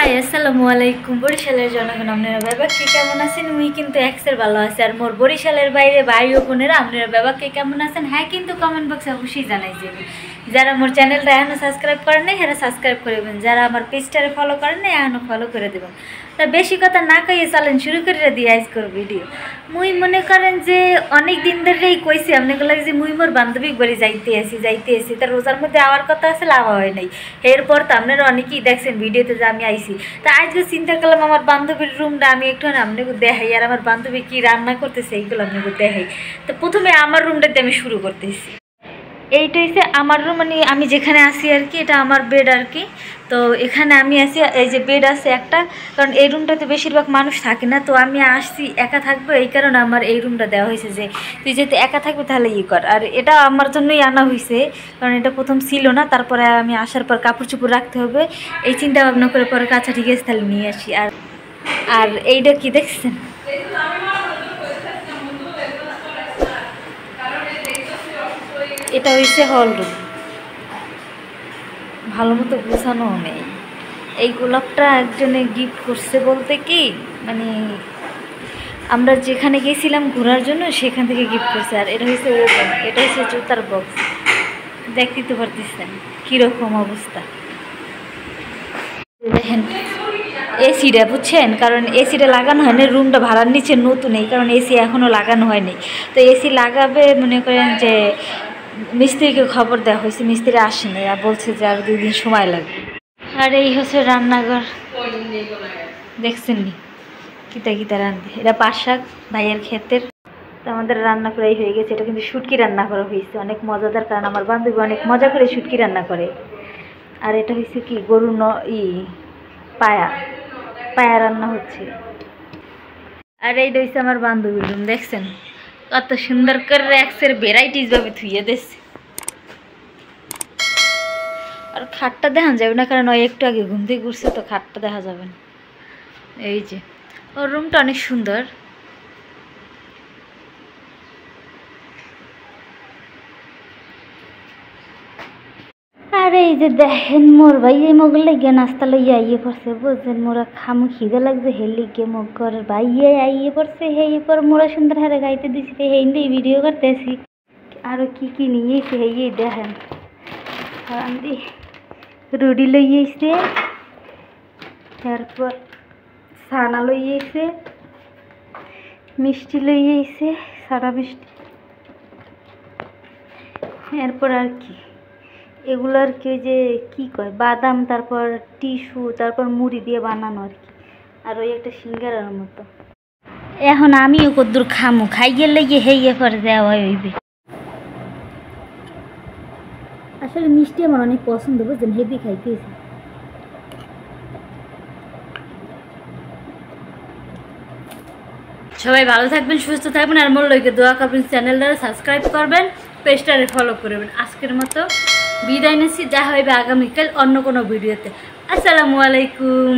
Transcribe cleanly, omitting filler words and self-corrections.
High আসসালামু আলাইকুম বরিশালের জনগণ আপনারা ব্যাপারকে কেমন আছেন? মুই কিন্তু এক্সের ভালো আছে আর মোর বরিশালের বাইরে ভাই ও বোনেরা আপনারা ব্যাপারকে কেমন আছেন হ্যাঁ কিন্তু কমেন্ট বক্সে অবশ্যই জানাই যাবেন। যারা মোর চ্যানেলটা এখনও সাবস্ক্রাইব করেন নাই এরা সাবস্ক্রাইব করবেন, যারা আমার পেজটারে ফলো করেন নাই এখনও ফলো করে দেবেন। তা বেশি কথা না কইয়ে চলেন শুরু করে দিয়ে আজকের ভিডিও। মুই মনে করেন যে অনেক দিন ধরেই কইছি আপনাকে লাগে যে মুই মোর বান্ধবী বাড়ি যাইতে আসি তার রোজার মধ্যে আওয়ার কথা আছে লাভা হয় নাই। এরপর তো আপনারা অনেকেই দেখছেন ভিডিওতে যে আমি আইছি, তা আজকে চিন্তা করলাম আমার বান্ধবীর রুমটা আমি একটু আপনাকে দেখাই আর আমার বান্ধবী কি রান্না করতেছে এইগুলো আপনাকে দেখাই। তো প্রথমে আমার রুমটাতে আমি শুরু করতেছি। এইটা হচ্ছে আমার রুম, মানে আমি যেখানে আসি আর কি, এটা আমার বেড আর কি। তো এখানে আমি আসি, এই যে বেড আছে একটা, কারণ এই রুমটাতে বেশিরভাগ মানুষ থাকে না, তো আমি আসছি একা থাকবো এই কারণে আমার এই রুমটা দেওয়া হয়েছে যে তুই যেহেতু একা থাকবি তাহলে কর। আর এটা আমার জন্যই আনা হয়েছে, কারণ এটা প্রথম ছিল না, তারপরে আমি আসার পর কাপড় চোপড় রাখতে হবে এই চিন্তা ভাবনা করে পরে কাছা ঠিক আছে তাহলে নিয়ে আসি। আর এইটা কি দেখছেন, এটা হচ্ছে হল রুম, ভালো মতো গোছানোও নেই। এই গোলাপটা একজনে গিফট করছে বলতে কি, মানে আমরা যেখানে গেছিলাম ঘোরার জন্য সেখান থেকে গিফট করছে। আর এটা হচ্ছে ওপেন, এটা হচ্ছে জুতার বক্স, দেখতেই তো পারতেছেন কীরকম অবস্থা। দেখেন এসিটা বুঝছেন, কারণ এসিটা লাগানো হয়নি, রুমটা ভাড়ার নিচে নতুন, এই কারণ এসি এখনও লাগানো হয়নি। তো এসি লাগাবে মনে করেন যে মিস্ত্রিকে খবর দেওয়া হয়েছে, মিস্ত্রি আসেনি আর বলছে যে আর 2 দিন সময় লাগবে। আর এই হচ্ছে রান্নাঘর, দেখছেন নি কিতা কিতা রান্ধে, এটা পাট শাক ভাইয়ের ক্ষেতের। তো আমাদের রান্না করাই হয়ে গেছে, এটা কিন্তু শুটকি রান্না করা হয়েছে, অনেক মজাদার, কারণ আমার বান্ধবী অনেক মজা করে শুটকি রান্না করে। আর এটা হচ্ছে কি গরু পায়া রান্না হচ্ছে। আর এইটা হচ্ছে আমার বান্ধবীর রুম, দেখছেন কত সুন্দর করে এক্সের ভ্যারাইটিস ভাবে থুইয়ে দিচ্ছে। আর খাটটা দেখা যাবে না, কারণ ওই একটু আগে ঘুম থেকে ঘুরছে, তো খাটটা দেখা যাবে না। এই যে ওর রুমটা অনেক সুন্দর। আর এই যে দেখেন মোর ভাই এই মগ লেগে নাস্তা লইয়া আইয়ে পড়ছে, বুঝছেন মোরা খামু খিদে লাগছে হেলি গে মগ ঘরের ভাইয়ে আইয়ে পড়ছে, হেই পর মোরা সুন্দর হারে গাইতে দিছি, হেই দিয়ে ভিডিও করতেছি। আরো কি কি নিয়েছে হেই দেখেন, দি রুটি লইয়েছে, তারপর ছানা লইয়েছে, মিষ্টি লইয়েছে, সাদা মিষ্টি, এরপর আর কি এগুলো আর কি যে কী কয় বাদাম, তারপর টিস্যু, তারপর মুড়ি দিয়ে বানানো আর কি। আর ওই একটা সিঙ্গারার মতো। এখন আমিও কদ্দুর খামু, খাইয়ে লেগে হেইয়ে পরে দেওয়া হইবে। আসলে মিষ্টি আমার অনেক পছন্দ, বুঝছেন, হেভি খাইতেছি। সবাই ভালো থাকবেন, সুস্থ থাকবেন, আর মোর লইকে দোয়া করবেন, চ্যানেলটা সাবস্ক্রাইব করবেন, পেজটারে ফলো করবেন। আজকের মতো বিদায় নিচ্ছি, যা হইবে আগামীকাল অন্য কোনো ভিডিওতে। আসসালামু আলাইকুম।